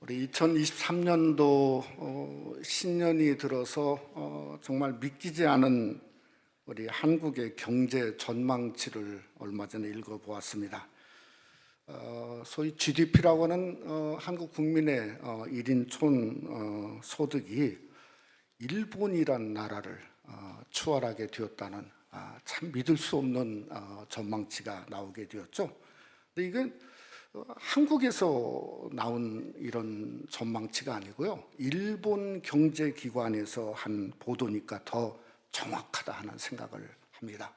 우리 2023년도 신년이 들어서 정말 믿기지 않은 우리 한국의 경제 전망치를 얼마 전에 읽어보았습니다. 소위 GDP라고 하는 한국 국민의 1인 촌 소득이 일본이란 나라를 추월하게 되었다는 참 믿을 수 없는 전망치가 나오게 되었죠. 근데 이게 한국에서 나온 이런 전망치가 아니고요, 일본 경제기관에서 한 보도니까 더 정확하다 하는 생각을 합니다.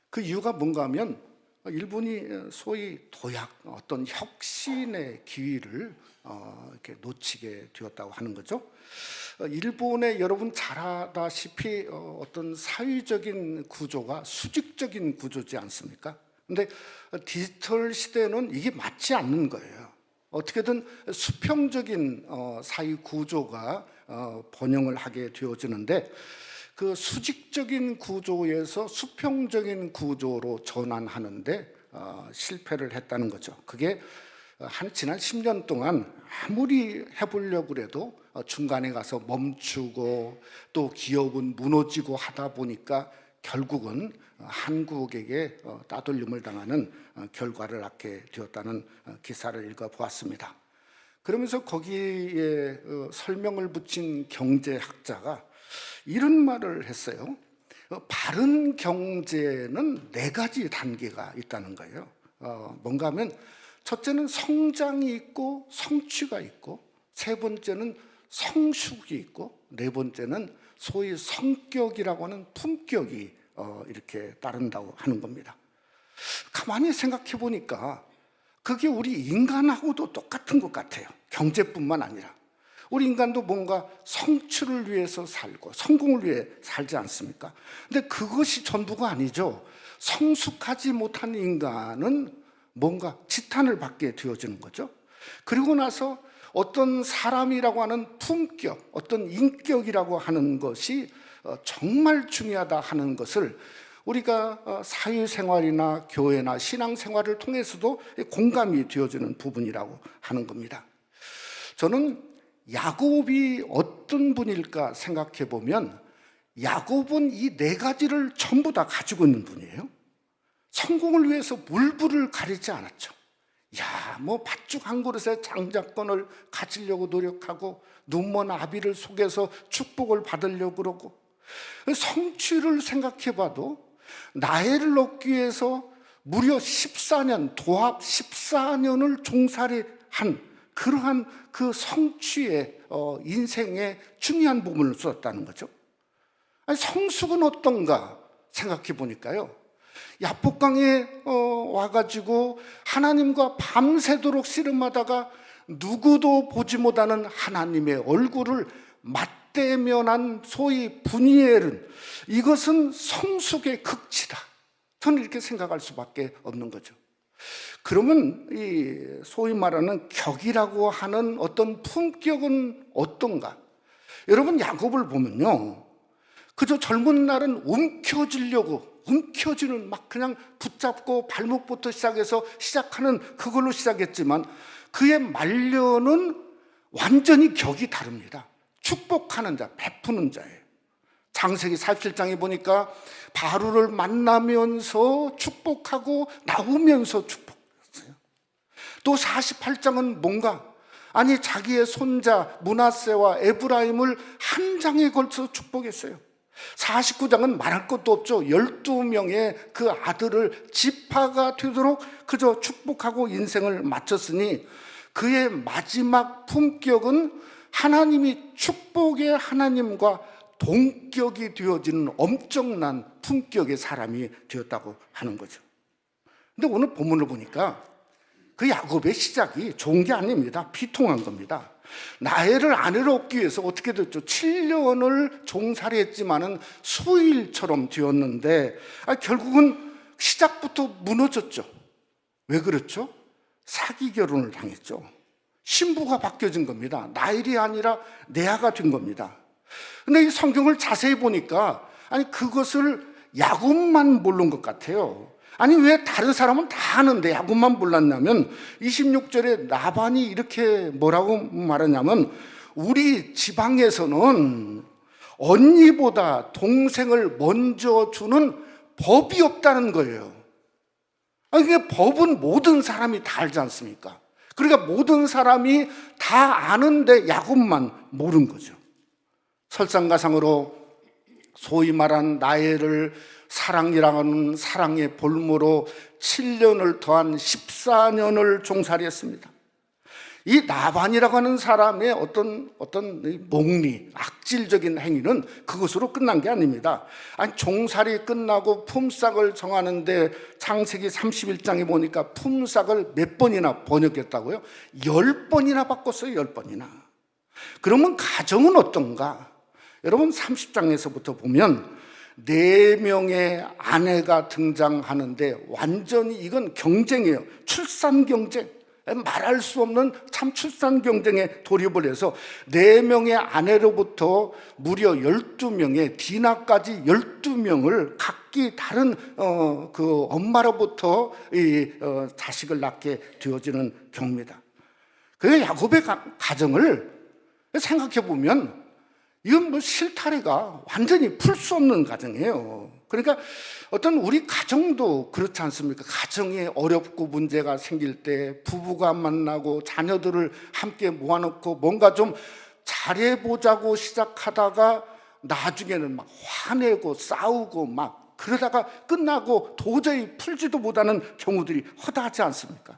그 이유가 뭔가 하면 일본이 소위 도약, 어떤 혁신의 기회를 이렇게 놓치게 되었다고 하는 거죠. 일본의 여러분 잘 아다시피 어떤 사회적인 구조가 수직적인 구조지 않습니까? 근데 디지털 시대는 이게 맞지 않는 거예요. 어떻게든 수평적인 사회 구조가 번영을 하게 되어지는데, 그 수직적인 구조에서 수평적인 구조로 전환하는데 실패를 했다는 거죠. 그게 지난 10년 동안 아무리 해보려고 해도 중간에 가서 멈추고 또 기업은 무너지고 하다 보니까 결국은 한국에게 따돌림을 당하는 결과를 낳게 되었다는 기사를 읽어보았습니다. 그러면서 거기에 설명을 붙인 경제학자가 이런 말을 했어요. 바른 경제는 4가지 단계가 있다는 거예요. 뭔가 하면 첫째는 성장이 있고 성취가 있고, 세 번째는 성숙이 있고, 네 번째는 소위 성격이라고 하는 품격이 이렇게 따른다고 하는 겁니다. 가만히 생각해 보니까 그게 우리 인간하고도 똑같은 것 같아요. 경제뿐만 아니라 우리 인간도 뭔가 성취를 위해서 살고 성공을 위해 살지 않습니까? 근데 그것이 전부가 아니죠. 성숙하지 못한 인간은 뭔가 지탄을 받게 되어지는 거죠. 그리고 나서 어떤 사람이라고 하는 품격, 어떤 인격이라고 하는 것이 정말 중요하다 하는 것을 우리가 사회생활이나 교회나 신앙생활을 통해서도 공감이 되어지는 부분이라고 하는 겁니다. 저는 야곱이 어떤 분일까 생각해 보면, 야곱은 이 4가지를 전부 다 가지고 있는 분이에요. 성공을 위해서 물불을 가리지 않았죠. 팥죽 한 그릇에 장자권을 가지려고 노력하고, 눈먼 아비를 속여서 축복을 받으려고 그러고, 성취를 생각해 봐도 나이를 얻기 위해서 무려 14년, 도합 14년을 종살이 한 그러한 그 성취의 인생의 중요한 부분을 썼다는 거죠. 성숙은 어떤가 생각해 보니까요, 야복강에 와가지고 하나님과 밤새도록 씨름하다가 누구도 보지 못하는 하나님의 얼굴을 맞대면한 소위 분이엘은, 이것은 성숙의 극치다. 저는 이렇게 생각할 수밖에 없는 거죠. 그러면 이 소위 말하는 격이라고 하는 어떤 품격은 어떤가? 여러분, 야곱을 보면요, 그저 젊은 날은 움켜쥐는 막 그냥 붙잡고 발목부터 시작하는 그걸로 시작했지만, 그의 말년은 완전히 격이 다릅니다. 축복하는 자, 베푸는 자예요. 창세기 47장에 보니까 바로를 만나면서 축복하고 나오면서 축복했어요. 또 48장은 뭔가, 자기의 손자 므낫세와 에브라임을 한 장에 걸쳐 축복했어요. 49장은 말할 것도 없죠. 12명의 그 아들을 지파가 되도록 그저 축복하고 인생을 마쳤으니, 그의 마지막 품격은 하나님이 축복의 하나님과 동격이 되어지는 엄청난 품격의 사람이 되었다고 하는 거죠. 근데 오늘 본문을 보니까 그 야곱의 시작이 좋은 게 아닙니다. 비통한 겁니다. 나이를 아내로 얻기 위해서 어떻게 됐죠? 7년을 종살이 했지만은 수일처럼 되었는데 결국은 시작부터 무너졌죠. 왜 그렇죠? 사기 결혼을 당했죠. 신부가 바뀌어진 겁니다. 나일이 아니라 레아가 된 겁니다. 근데 이 성경을 자세히 보니까 그것을 야곱만 모른 것 같아요. 아니 왜 다른 사람은 다 아는데 야곱만 몰랐냐면 26절에 라반이 이렇게 뭐라고 말하냐면 우리 지방에서는 언니보다 동생을 먼저 주는 법이 없다는 거예요. 아니 그게 법은 모든 사람이 다 알지 않습니까? 그러니까 모든 사람이 다 아는데 야곱만 모르는 거죠. 설상가상으로 소위 말한 나혜를 사랑이라는 사랑의 볼모로 7년을 더한 14년을 종살이했습니다. 이 나반이라고 하는 사람의 어떤 몽리, 악질적인 행위는 그것으로 끝난 게 아닙니다. 아니 종살이 끝나고 품삯을 정하는데 창세기 31장에 보니까 품삯을 몇 번이나 번역했다고요? 10번이나 바꿨어요. 10번이나. 그러면 가정은 어떤가? 여러분 30장에서부터 보면 4명의 아내가 등장하는데 완전히 이건 경쟁이에요. 출산 경쟁. 말할 수 없는 참 출산 경쟁에 돌입을 해서 4명의 아내로부터 무려 12명의 디나까지 12명을 각기 다른 그 엄마로부터 자식을 낳게 되어지는 경우입니다. 그 야곱의 가정을 생각해 보면 이건 뭐 실타래가 완전히 풀 수 없는 가정이에요. 그러니까 어떤 우리 가정도 그렇지 않습니까? 가정에 어렵고 문제가 생길 때 부부가 만나고 자녀들을 함께 모아놓고 뭔가 좀 잘해보자고 시작하다가 나중에는 막 화내고 싸우고 막 그러다가 끝나고 도저히 풀지도 못하는 경우들이 허다하지 않습니까?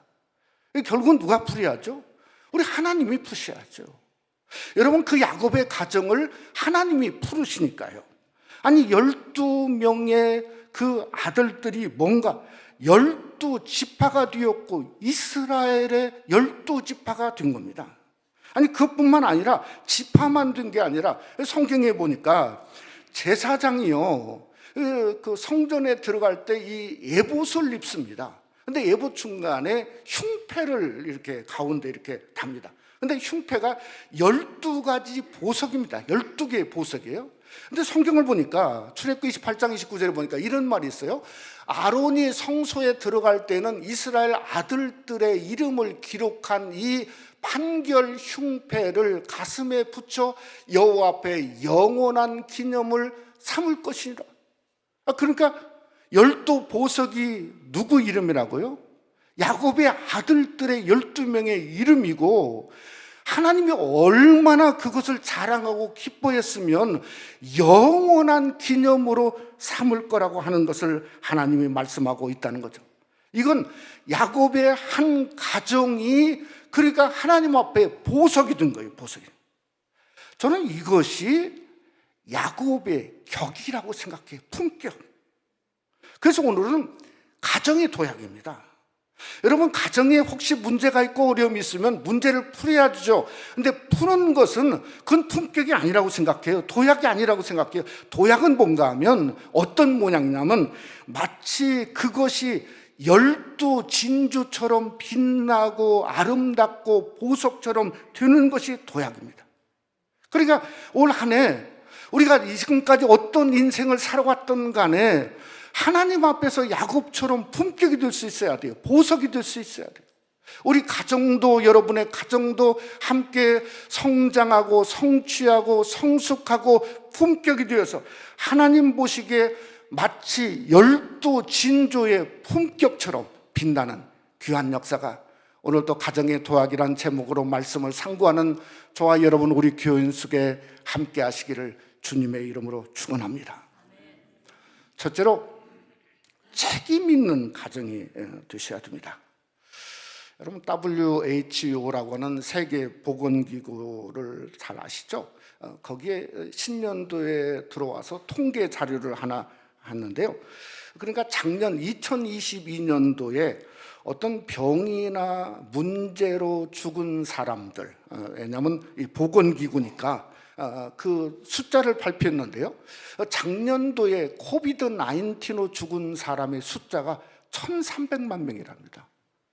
결국은 누가 풀어야죠? 우리 하나님이 푸셔야죠. 여러분 그 야곱의 가정을 하나님이 풀으시니까요. 아니 12명의 그 아들들이 뭔가 12지파가 되었고 이스라엘의 12지파가 된 겁니다. 아니 그것뿐만 아니라 지파만 된 게 아니라 성경에 보니까 제사장이요 그 성전에 들어갈 때 이 예봇을 입습니다. 근데 예봇 중간에 흉패를 이렇게 가운데 이렇게 답니다. 근데 흉패가 12가지 보석입니다. 12개의 보석이에요. 근데 성경을 보니까 출애굽기 28장 29절에 보니까 이런 말이 있어요. 아론이 성소에 들어갈 때는 이스라엘 아들들의 이름을 기록한 이 판결 흉패를 가슴에 붙여 여호와 앞에 영원한 기념을 삼을 것이라. 그러니까 12보석이 누구 이름이라고요? 야곱의 아들들의 12명의 이름이고 하나님이 얼마나 그것을 자랑하고 기뻐했으면 영원한 기념으로 삼을 거라고 하는 것을 하나님이 말씀하고 있다는 거죠. 이건 야곱의 한 가정이 그러니까 하나님 앞에 보석이 된 거예요. 보석이. 저는 이것이 야곱의 격이라고 생각해요. 품격. 그래서 오늘은 가정의 도약입니다. 여러분 가정에 혹시 문제가 있고 어려움이 있으면 문제를 풀어야 되죠. 근데 푸는 것은 그건 품격이 아니라고 생각해요. 도약이 아니라고 생각해요. 도약은 뭔가 하면 어떤 모양이냐면 마치 그것이 12진주처럼 빛나고 아름답고 보석처럼 되는 것이 도약입니다. 그러니까 올 한 해 우리가 지금까지 어떤 인생을 살아왔던 간에 하나님 앞에서 야곱처럼 품격이 될 수 있어야 돼요. 보석이 될 수 있어야 돼요. 우리 가정도 여러분의 가정도 함께 성장하고 성취하고 성숙하고 품격이 되어서 하나님 보시기에 마치 12진조의 품격처럼 빛나는 귀한 역사가 오늘도 가정의 도약이란 제목으로 말씀을 상고하는 저와 여러분 우리 교인 속에 함께 하시기를 주님의 이름으로 축원합니다. 첫째로 책임 있는 가정이 되셔야 됩니다. 여러분 WHO라고 하는 세계보건기구를 잘 아시죠? 거기에 신년도에 들어와서 통계 자료를 하나 했는데요. 그러니까 작년 2022년도에 어떤 병이나 문제로 죽은 사람들, 왜냐하면 이 보건기구니까 그 숫자를 발표했는데요. 작년도에 코비드-19로 죽은 사람의 숫자가 1,300만 명이랍니다.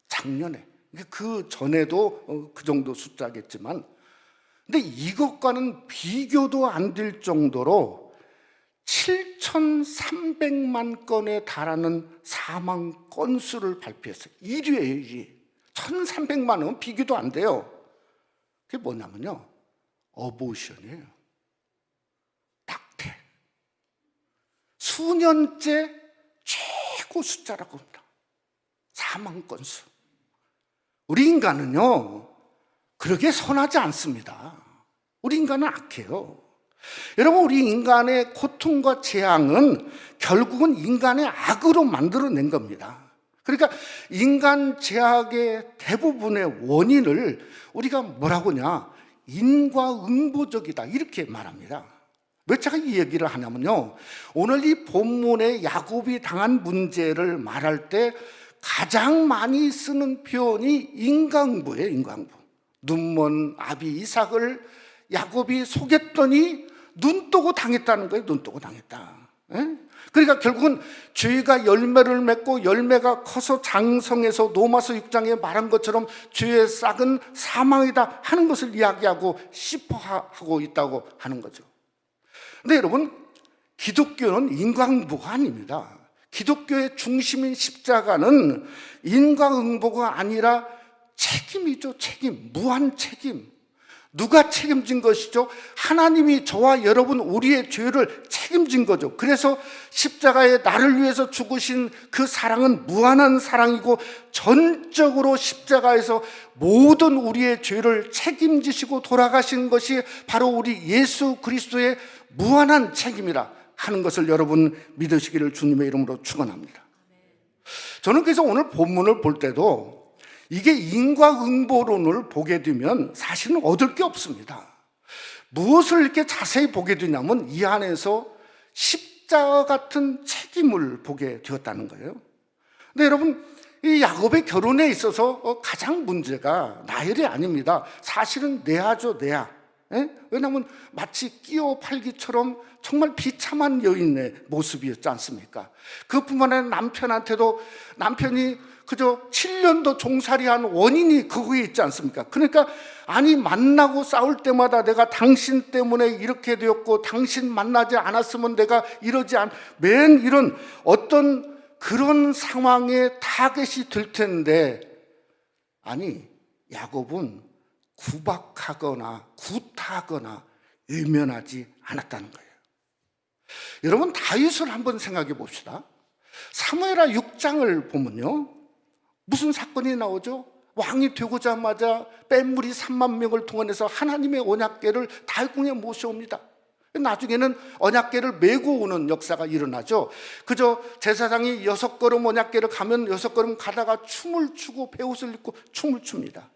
작년에. 그 전에도 그 정도 숫자겠지만, 근데 이것과는 비교도 안 될 정도로 7,300만 건에 달하는 사망 건수를 발표했어요. 1위예요, 1위. 1,300만은 비교도 안 돼요. 그게 뭐냐면요, 어보션이에요. 낙태. 수년째 최고 숫자라고 합니다. 사망 건수. 우리 인간은요, 그러게 선하지 않습니다. 우리 인간은 악해요. 여러분, 우리 인간의 고통과 재앙은 결국은 인간의 악으로 만들어낸 겁니다. 그러니까 인간 죄악의 대부분의 원인을 우리가 뭐라고 하냐, 인과응보적이다, 이렇게 말합니다. 왜 제가 이 얘기를 하냐면요, 오늘 이 본문에 야곱이 당한 문제를 말할 때 가장 많이 쓰는 표현이 인과응보예요. 인과응보. 눈먼 아비 이삭을 야곱이 속였더니 눈 뜨고 당했다는 거예요. 눈 뜨고 당했다. 그러니까 결국은 죄가 열매를 맺고 열매가 커서 장성해서 로마서 6장에 말한 것처럼 죄의 싹은 사망이다 하는 것을 이야기하고 싶어 하고 있다고 하는 거죠. 근데 여러분, 기독교는 인과응보가 아닙니다. 기독교의 중심인 십자가는 인과응보가 아니라 책임이죠. 책임, 무한 책임. 누가 책임진 것이죠? 하나님이 저와 여러분 우리의 죄를 책임진 거죠. 그래서 십자가에 나를 위해서 죽으신 그 사랑은 무한한 사랑이고 전적으로 십자가에서 모든 우리의 죄를 책임지시고 돌아가신 것이 바로 우리 예수 그리스도의 무한한 책임이라 하는 것을 여러분 믿으시기를 주님의 이름으로 축원합니다. 저는 그래서 오늘 본문을 볼 때도 이게 인과응보론을 보게 되면 사실은 얻을 게 없습니다. 무엇을 이렇게 자세히 보게 되냐면 이 안에서 십자가 같은 책임을 보게 되었다는 거예요. 근데 여러분, 이 야곱의 결혼에 있어서 가장 문제가 나열이 아닙니다. 사실은 내아죠, 내아. 왜냐하면 마치 끼어 팔기처럼 정말 비참한 여인의 모습이었지 않습니까? 그뿐만 아니라 남편한테도 남편이 그저 7년도 종살이한 원인이 그거에 있지 않습니까? 그러니까 아니, 만나고 싸울 때마다 내가 당신 때문에 이렇게 되었고 당신 만나지 않았으면 내가 이러지 맨 이런 어떤 그런 상황에 타겟이 될 텐데, 아니, 야곱은 구박하거나 구타하거나 외면하지 않았다는 거예요. 여러분, 다윗을 한번 생각해 봅시다. 사무엘하 6장을 보면요, 무슨 사건이 나오죠? 왕이 되고자마자 뺀물이 3만 명을 동원해서 하나님의 언약궤를 다윗궁에 모셔옵니다. 나중에는 언약궤를 메고 오는 역사가 일어나죠. 그저 제사장이 6걸음 언약궤를 가면 6걸음 가다가 춤을 추고 베옷을 입고 춤을 춥니다.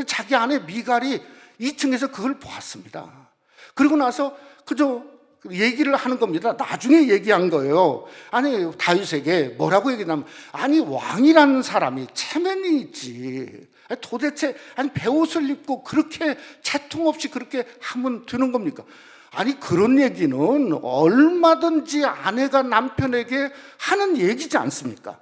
자기 아내 미갈이 2층에서 그걸 보았습니다. 그리고 나서 그저 얘기를 하는 겁니다. 나중에 얘기한 거예요. 아니, 다윗에게 뭐라고 얘기하냐면, 아니, 왕이라는 사람이 체면이 있지. 도대체 아니 베옷을 입고 그렇게 채통 없이 그렇게 하면 되는 겁니까? 아니, 그런 얘기는 얼마든지 아내가 남편에게 하는 얘기지 않습니까?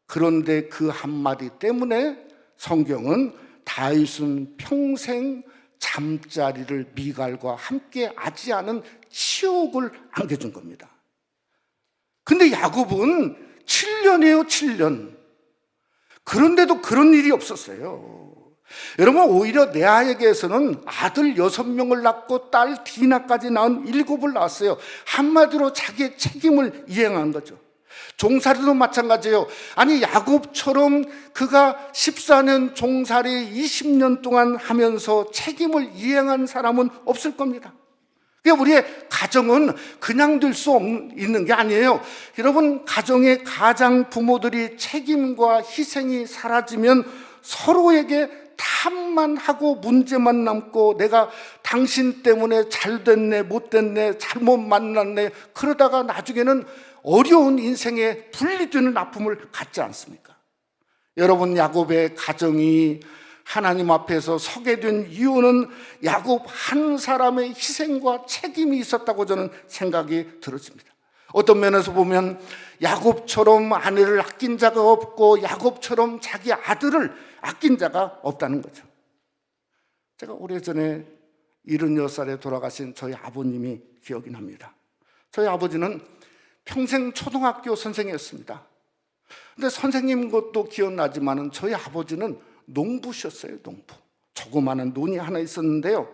그런데 그 한마디 때문에 성경은 다윗은 평생 잠자리를 미갈과 함께 하지 않은 치욕을 안겨준 겁니다. 근데 야곱은 7년이에요, 7년. 그런데도 그런 일이 없었어요. 여러분, 오히려 레아에게서는 아들 6명을 낳고 딸 디나까지 낳은 7을 낳았어요. 한마디로 자기의 책임을 이행한 거죠. 종살이도 마찬가지예요. 아니, 야곱처럼 그가 14년 종살이 20년 동안 하면서 책임을 이행한 사람은 없을 겁니다. 그러니까 우리의 가정은 그냥 될 수 있는 게 아니에요. 여러분, 가정의 가장 부모들이 책임과 희생이 사라지면 서로에게 탓만 하고 문제만 남고 내가 당신 때문에 잘 됐네, 못 됐네, 잘못 만났네, 그러다가 나중에는 어려운 인생에 분리되는 아픔을 갖지 않습니까? 여러분, 야곱의 가정이 하나님 앞에서 서게 된 이유는 야곱 한 사람의 희생과 책임이 있었다고 저는 생각이 들었습니다. 어떤 면에서 보면 야곱처럼 아내를 아낀 자가 없고 야곱처럼 자기 아들을 아낀 자가 없다는 거죠. 제가 오래전에 76살에 돌아가신 저희 아버님이 기억이 납니다. 저희 아버지는 평생 초등학교 선생이었습니다. 근데 선생님 것도 기억나지만은 저희 아버지는 농부셨어요. 농부. 조그마한 논이 하나 있었는데요.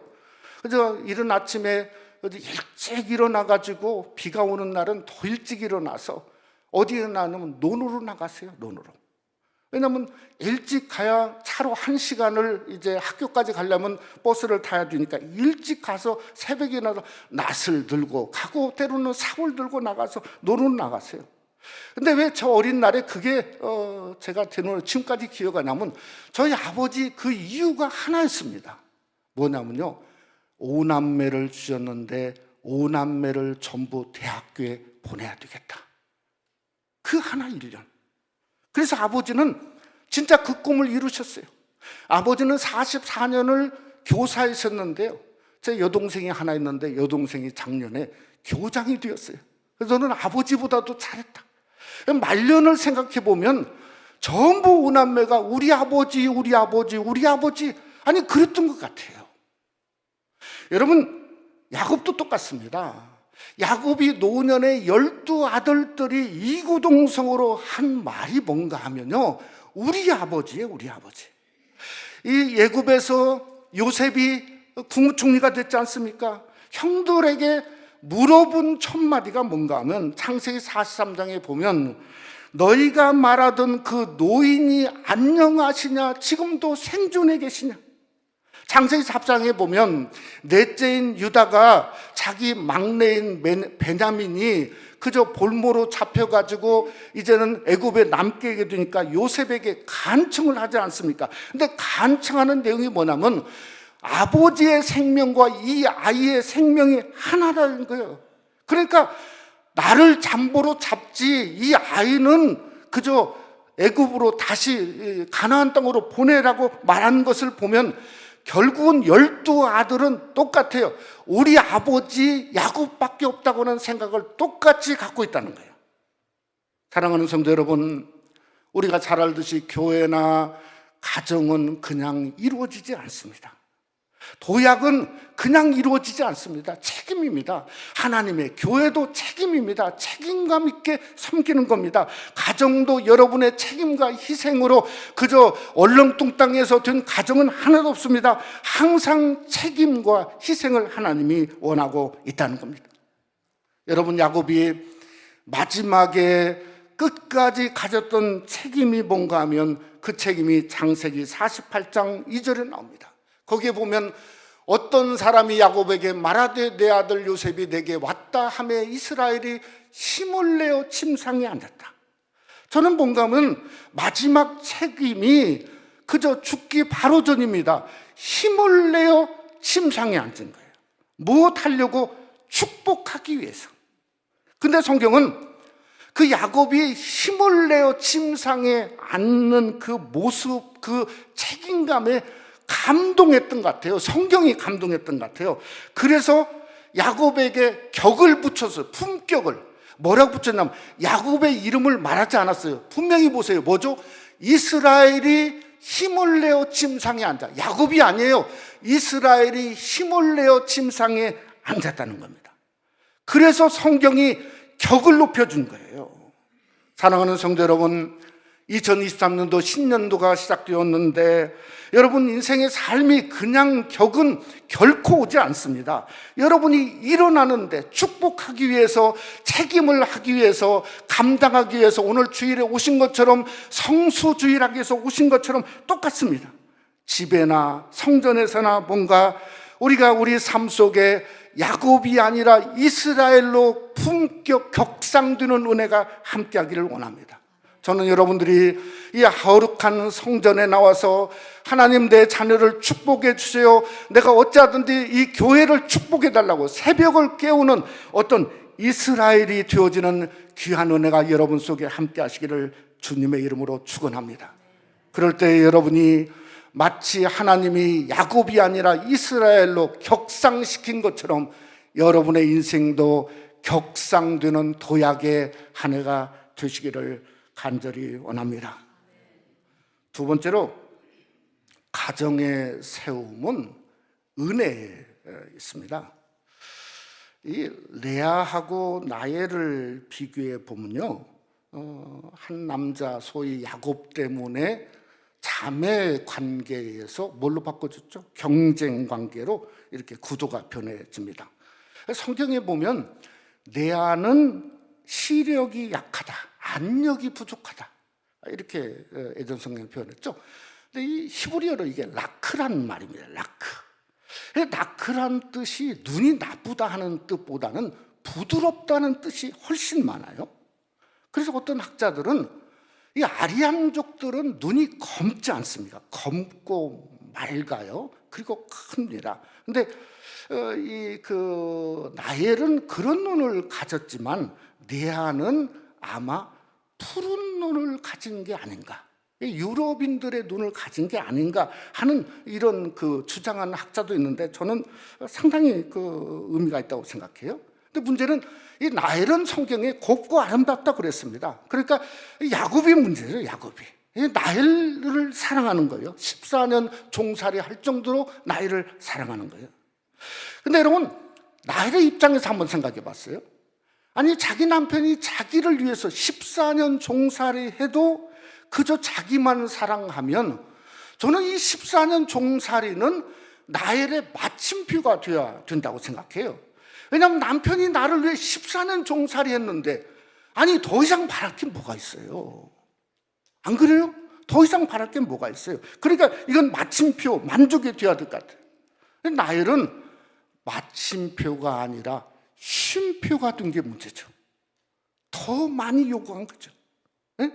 그래서 이른 아침에 일찍 일어나가지고 비가 오는 날은 더 일찍 일어나서 어디에 나가면 논으로 나가세요. 논으로. 왜냐하면 일찍 가야 차로 1시간을 이제 학교까지 가려면 버스를 타야 되니까 일찍 가서 새벽에 나서 낫을 들고 가고 때로는 사골 들고 나가서 논으로 나가세요. 근데 왜 저 어린 날에 그게 제가 지금까지 기억이 나면 저희 아버지 그 이유가 하나였습니다. 뭐냐면요, 5남매를 주셨는데 5남매를 전부 대학교에 보내야 되겠다. 그 하나 일념. 그래서 아버지는 진짜 그 꿈을 이루셨어요. 아버지는 44년을 교사이셨는데요, 제 여동생이 하나 있는데 여동생이 작년에 교장이 되었어요. 그래서 저는 아버지보다도 잘했다. 말년을 생각해 보면 전부 5남매가 우리 아버지 아니 그랬던 것 같아요. 여러분, 야곱도 똑같습니다. 야곱이 노년에 12아들들이 이구동성으로 한 말이 뭔가 하면요, 우리 아버지예요. 우리 아버지. 이 애굽에서 요셉이 국무총리가 됐지 않습니까? 형들에게 물어본 첫 마디가 뭔가 하면 창세기 43장에 보면 너희가 말하던 그 노인이 안녕하시냐, 지금도 생존해 계시냐. 창세기 4장에 보면 넷째인 유다가 자기 막내인 베냐민이 그저 볼모로 잡혀가지고 이제는 애굽에 남게 되니까 요셉에게 간청을 하지 않습니까? 근데 간청하는 내용이 뭐냐면 아버지의 생명과 이 아이의 생명이 하나라는 거예요. 그러니까 나를 잠보로 잡지 이 아이는 그저 애굽으로 다시 가나안 땅으로 보내라고 말한 것을 보면 결국은 12아들은 똑같아요. 우리 아버지 야곱밖에 없다고는 생각을 똑같이 갖고 있다는 거예요. 사랑하는 성도 여러분, 우리가 잘 알듯이 교회나 가정은 그냥 이루어지지 않습니다. 도약은 그냥 이루어지지 않습니다. 책임입니다. 하나님의 교회도 책임입니다. 책임감 있게 섬기는 겁니다. 가정도 여러분의 책임과 희생으로 그저 얼렁뚱땅해서 된 가정은 하나도 없습니다. 항상 책임과 희생을 하나님이 원하고 있다는 겁니다. 여러분, 야곱이 마지막에 끝까지 가졌던 책임이 뭔가 하면 그 책임이 창세기 48장 2절에 나옵니다. 거기에 보면 어떤 사람이 야곱에게 말하되 내 아들 요셉이 내게 왔다 하매 이스라엘이 힘을 내어 침상에 앉았다. 저는 뭔가 하면 마지막 책임이 그저 죽기 바로 전입니다. 힘을 내어 침상에 앉은 거예요. 무엇 하려고? 축복하기 위해서. 근데 성경은 그 야곱이 힘을 내어 침상에 앉는 그 모습, 그 책임감에 감동했던 것 같아요. 성경이 감동했던 것 같아요. 그래서 야곱에게 격을 붙여서 품격을 뭐라고 붙였냐면 야곱의 이름을 말하지 않았어요. 분명히 보세요. 뭐죠? 이스라엘이 힘을 내어 침상에 앉아. 야곱이 아니에요. 이스라엘이 힘을 내어 침상에 앉았다는 겁니다. 그래서 성경이 격을 높여준 거예요. 사랑하는 성도 여러분, 2023년도 신년도가 시작되었는데 여러분 인생의 삶이 그냥 격은 결코 오지 않습니다. 여러분이 일어나는데 축복하기 위해서, 책임을 하기 위해서, 감당하기 위해서 오늘 주일에 오신 것처럼, 성수주일하기 위해서 오신 것처럼 똑같습니다. 집에나 성전에서나 뭔가 우리가 우리 삶 속에 야곱이 아니라 이스라엘로 품격 격상되는 은혜가 함께하기를 원합니다. 저는 여러분들이 이 거룩한 성전에 나와서 하나님 내 자녀를 축복해 주세요, 내가 어찌하든지 이 교회를 축복해 달라고 새벽을 깨우는 어떤 이스라엘이 되어지는 귀한 은혜가 여러분 속에 함께 하시기를 주님의 이름으로 축원합니다. 그럴 때 여러분이 마치 하나님이 야곱이 아니라 이스라엘로 격상시킨 것처럼 여러분의 인생도 격상되는 도약의 한 해가 되시기를 간절히 원합니다. 두 번째로, 가정의 세움은 은혜에 있습니다. 이 레아하고 라헬을 비교해 보면요, 한 남자 소위 야곱 때문에 자매 관계에서 뭘로 바꿔줬죠? 경쟁 관계로 이렇게 구도가 변해집니다. 성경에 보면 레아는 시력이 약하다, 안력이 부족하다, 이렇게 예전 성경에 표현했죠. 근데 이 히브리어로 이게 라크란 말입니다. 라크란 뜻이 눈이 나쁘다 하는 뜻보다는 부드럽다는 뜻이 훨씬 많아요. 그래서 어떤 학자들은 이 아리안족들은 눈이 검지 않습니까? 검고 맑아요. 그리고 큽니다. 근데 라헬은 그런 눈을 가졌지만 레아는 아마 푸른 눈을 가진 게 아닌가, 유럽인들의 눈을 가진 게 아닌가 하는 이런 주장하는 학자도 있는데, 저는 상당히 의미가 있다고 생각해요. 근데 문제는 이 라헬은 성경에 곱고 아름답다 그랬습니다. 그러니까 야곱이 문제죠. 야곱이 라헬을 사랑하는 거예요. 14년 종살이 할 정도로 라헬을 사랑하는 거예요. 근데 여러분, 라헬의 입장에서 한번 생각해 봤어요? 아니, 자기 남편이 자기를 위해서 14년 종살이 해도 그저 자기만 사랑하면, 저는 이 14년 종살이는 라헬의 마침표가 되어야 된다고 생각해요. 왜냐하면 남편이 나를 위해 14년 종살이 했는데, 아니, 더 이상 바랄 게 뭐가 있어요? 안 그래요? 더 이상 바랄 게 뭐가 있어요? 그러니까 이건 마침표, 만족이 되어야 될 것 같아요. 라헬은 마침표가 아니라 쉼표가 된 게 문제죠. 더 많이 요구한 거죠. 네?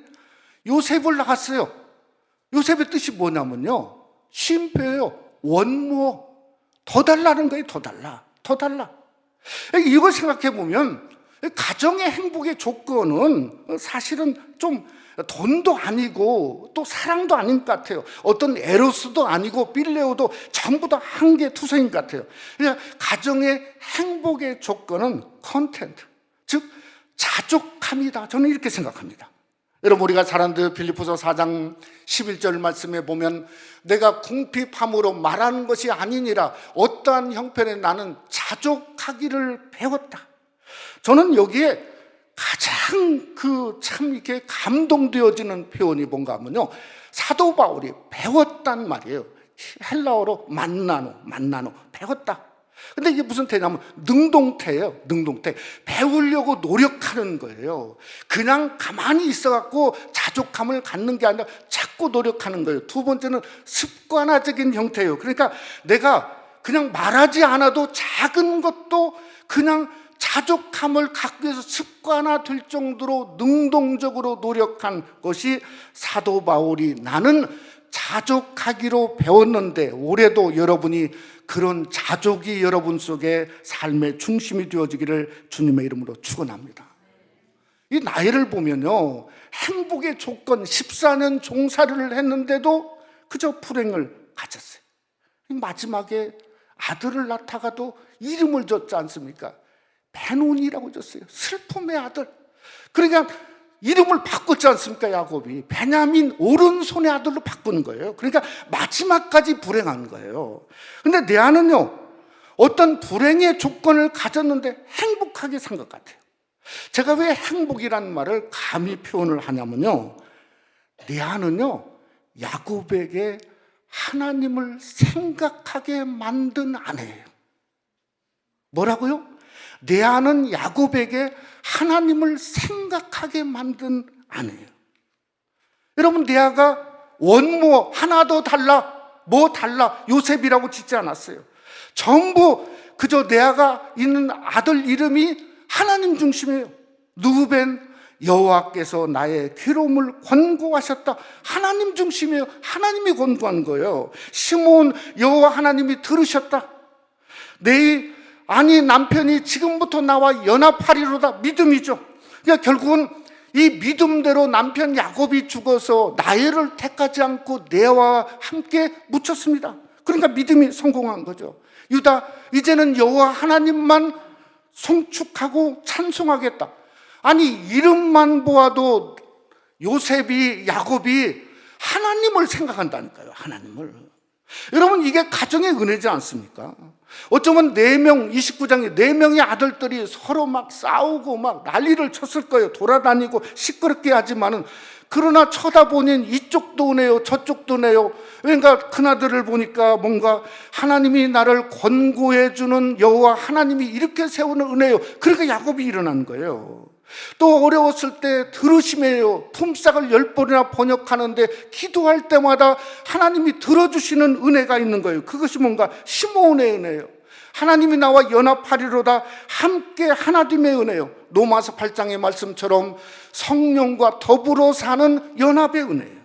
요셉을 낳았어요. 요셉의 뜻이 뭐냐면요, 쉼표예요. 원모, 더 달라는 거예요. 더 달라. 이걸 생각해 보면 가정의 행복의 조건은 사실은 좀 돈도 아니고 또 사랑도 아닌 것 같아요. 어떤 에로스도 아니고 필레오도 전부 다 한계투성인 것 같아요. 그러니까 가정의 행복의 조건은 컨텐트, 즉 자족함이다. 저는 이렇게 생각합니다. 여러분, 우리가 잘 아는 빌립보서 4장 11절 말씀에 보면 내가 궁핍함으로 말하는 것이 아니니라 어떠한 형편에 나는 자족하기를 배웠다. 저는 여기에 가장 참 이렇게 감동되어지는 표현이 뭔가 하면요, 사도 바울이 배웠단 말이에요. 헬라어로 만나노, 배웠다. 근데 이게 무슨 태냐면 능동태예요. 능동태. 배우려고 노력하는 거예요. 그냥 가만히 있어갖고 자족함을 갖는 게 아니라 자꾸 노력하는 거예요. 두 번째는 습관화적인 형태예요. 그러니까 내가 그냥 말하지 않아도 작은 것도 그냥 자족함을 갖기 위해서 습관화될 정도로 능동적으로 노력한 것이 사도 바울이 나는 자족하기로 배웠는데, 올해도 여러분이 그런 자족이 여러분 속에 삶의 중심이 되어지기를 주님의 이름으로 축원합니다. 이 라헬을 보면요, 행복의 조건 14년 종살이를 했는데도 그저 불행을 가졌어요. 마지막에 아들을 낳다가도 이름을 줬지 않습니까? 베논이라고 줬어요. 슬픔의 아들. 그러니까 이름을 바꿨지 않습니까? 야곱이 베냐민 오른손의 아들로 바꾼 거예요. 그러니까 마지막까지 불행한 거예요. 근데 레아는요, 어떤 불행의 조건을 가졌는데 행복하게 산 것 같아요. 제가 왜 행복이라는 말을 감히 표현을 하냐면요, 레아는요, 야곱에게 하나님을 생각하게 만든 아내예요. 뭐라고요? 레아는 야곱에게 하나님을 생각하게 만든 아내예요. 여러분, 레아가 원모 하나 더 달라, 뭐 달라, 요셉이라고 짓지 않았어요. 전부 그저 레아가 있는 아들 이름이 하나님 중심이에요. 르우벤, 여호와께서 나의 괴로움을 권고하셨다. 하나님 중심이에요. 하나님이 권고한 거예요. 시몬, 여호와 하나님이 들으셨다. 아니, 남편이 지금부터 나와 연합하리로다. 믿음이죠. 그러니까 결국은 이 믿음대로 남편 야곱이 죽어서 라헬을 택하지 않고 레아와 함께 묻혔습니다. 그러니까 믿음이 성공한 거죠. 유다, 이제는 여호와 하나님만 송축하고 찬송하겠다. 아니, 이름만 보아도 요셉이, 야곱이 하나님을 생각한다니까요. 하나님을. 여러분, 이게 가정의 은혜지 않습니까? 어쩌면 4명, 29장에 4명의 아들들이 서로 막 싸우고 막 난리를 쳤을 거예요. 돌아다니고 시끄럽게 하지만은, 그러나 쳐다보니 이쪽도 우네요, 저쪽도 우네요. 그러니까 큰아들을 보니까 뭔가 하나님이 나를 권고해 주는 여호와 하나님이 이렇게 세우는 은혜요. 그러니까 야곱이 일어난 거예요. 또 어려웠을 때 들으심이에요. 품삯을 10번이나 번역하는데 기도할 때마다 하나님이 들어주시는 은혜가 있는 거예요. 그것이 뭔가 시므온의 은혜예요. 하나님이 나와 연합하리로다, 함께 하나됨의 은혜요. 로마서 8장의 말씀처럼 성령과 더불어 사는 연합의 은혜예요.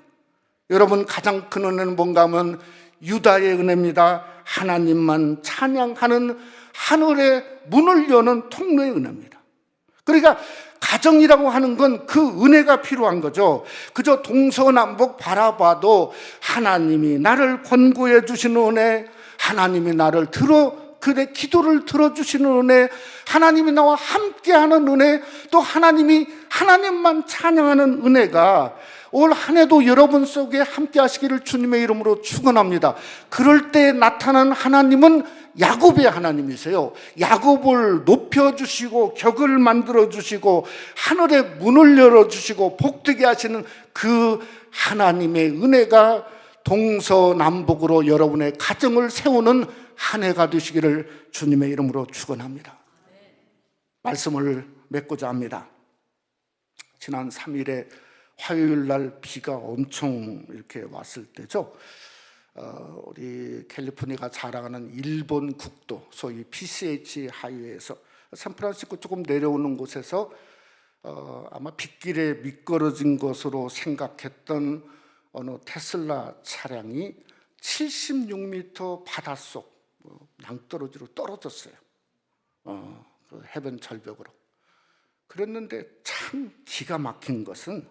여러분, 가장 큰 은혜는 뭔가 하면 유다의 은혜입니다. 하나님만 찬양하는 하늘의 문을 여는 통로의 은혜입니다. 그러니까 가정이라고 하는 건 그 은혜가 필요한 거죠. 그저 동서남북 바라봐도 하나님이 나를 권고해 주시는 은혜, 하나님이 나를 그의 기도를 들어주시는 은혜, 하나님이 나와 함께하는 은혜, 또 하나님만 찬양하는 은혜가 올 한 해도 여러분 속에 함께 하시기를 주님의 이름으로 축원합니다. 그럴 때 나타난 하나님은 야곱의 하나님이세요. 야곱을 높여주시고 격을 만들어주시고 하늘의 문을 열어주시고 복되게 하시는 그 하나님의 은혜가 동서남북으로 여러분의 가정을 세우는 한 해가 되시기를 주님의 이름으로 축원합니다. 말씀을 맺고자 합니다. 지난 3일에 화요일 날 비가 엄청 이렇게 왔을 때죠. 우리 캘리포니아가 자랑하는 일본 국도, 소위 PCH 하이웨이에서 샌프란시스코 조금 내려오는 곳에서 아마 빗길에 미끄러진 것으로 생각했던 어느 테슬라 차량이 76m 바닷속 낭떠러지로 떨어졌어요. 그 해변 절벽으로. 그랬는데 참 기가 막힌 것은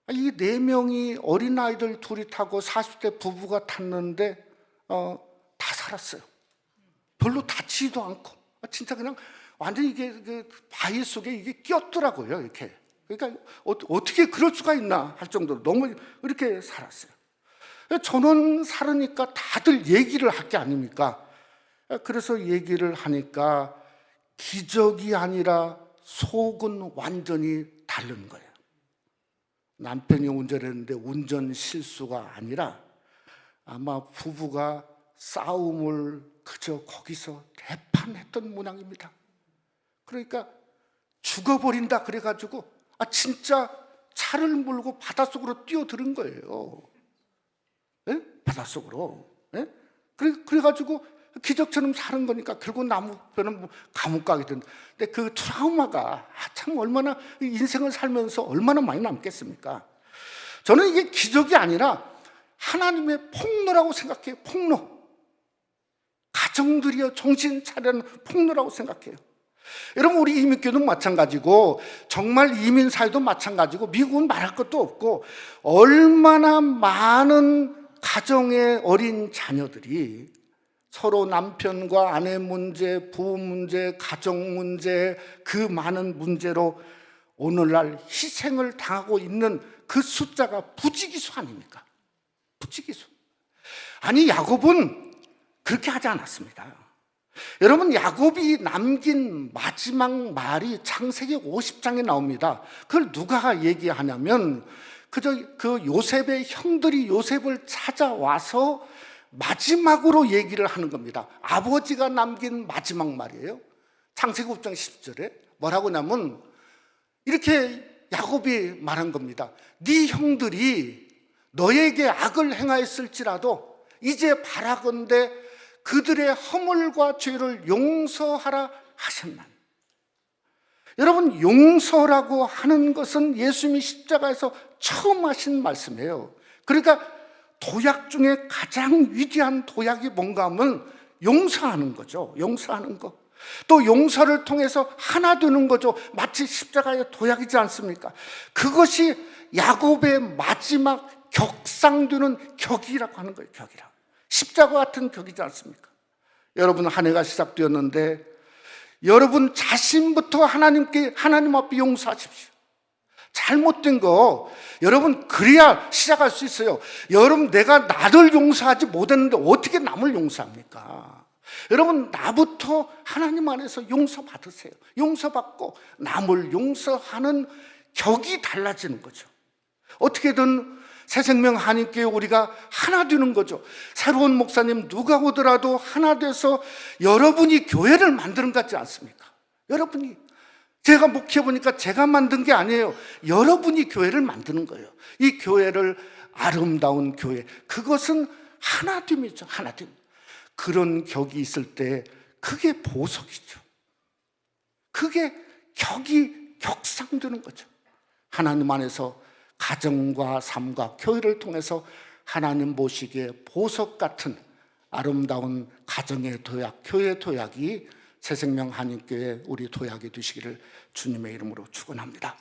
이 4명이 어린아이들 둘이 타고 40대 부부가 탔는데 다 살았어요. 별로 다치지도 않고 진짜 그냥 완전히 이게 그 바위 속에 이게 끼었더라고요. 이렇게. 그러니까 어떻게 그럴 수가 있나 할 정도로 너무 이렇게 살았어요. 저는 살으니까 다들 얘기를 할 게 아닙니까? 그래서 얘기를 하니까 기적이 아니라 속은 완전히 다른 거예요. 남편이 운전했는데 운전 실수가 아니라 아마 부부가 싸움을 그저 거기서 대판했던 모양입니다. 그러니까 죽어버린다 그래가지고 진짜 차를 몰고 바닷속으로 뛰어드는 거예요. 네? 바닷속으로. 네? 그래가지고 기적처럼 사는 거니까 결국 남편은 감옥 가게 된다. 근데 그 트라우마가 참 얼마나 인생을 살면서 얼마나 많이 남겠습니까? 저는 이게 기적이 아니라 하나님의 폭로라고 생각해요. 폭로. 가정들이여 정신 차리는 폭로라고 생각해요. 여러분, 우리 이민교도 마찬가지고 정말 이민 사회도 마찬가지고 미국은 말할 것도 없고 얼마나 많은 가정의 어린 자녀들이 서로 남편과 아내 문제, 부부 문제, 가정 문제, 그 많은 문제로 오늘날 희생을 당하고 있는 그 숫자가 부지기수 아닙니까? 부지기수. 아니, 야곱은 그렇게 하지 않았습니다. 여러분, 야곱이 남긴 마지막 말이 창세기 50장에 나옵니다. 그걸 누가 얘기하냐면 그저 그 요셉의 형들이 요셉을 찾아와서 마지막으로 얘기를 하는 겁니다. 아버지가 남긴 마지막 말이에요. 창세기 5장 10절에 뭐라고 하냐면 이렇게 야곱이 말한 겁니다. 네 형들이 너에게 악을 행하였을지라도 이제 바라건대 그들의 허물과 죄를 용서하라 하셨나니. 여러분, 용서라고 하는 것은 예수님이 십자가에서 처음 하신 말씀이에요. 그러니까 도약 중에 가장 위대한 도약이 뭔가 하면 용서하는 거죠. 용서하는 거. 또 용서를 통해서 하나 되는 거죠. 마치 십자가의 도약이지 않습니까? 그것이 야곱의 마지막 격상되는 격이라고 하는 거예요. 격이라. 십자가 같은 격이지 않습니까? 여러분, 한 해가 시작되었는데 여러분 자신부터 하나님 앞에 용서하십시오. 잘못된 거 여러분 그래야 시작할 수 있어요. 여러분, 내가 나를 용서하지 못했는데 어떻게 남을 용서합니까? 여러분, 나부터 하나님 안에서 용서받으세요. 용서받고 남을 용서하는 격이 달라지는 거죠. 어떻게든 새생명 한인교회 우리가 하나 되는 거죠. 새로운 목사님 누가 오더라도 하나 돼서 여러분이 교회를 만드는 것 같지 않습니까? 여러분이, 제가 목회 보니까 제가 만든 게 아니에요. 여러분이 교회를 만드는 거예요. 이 교회를 아름다운 교회, 그것은 하나됨이죠. 하나됨. 그런 격이 있을 때 그게 보석이죠. 그게 격상되는 거죠. 하나님 안에서 가정과 삶과 교회를 통해서 하나님 보시기에 보석 같은 아름다운 가정의 도약, 교회 도약이 새생명 한인교회 우리 도약이 되시기를 주님의 이름으로 축원합니다.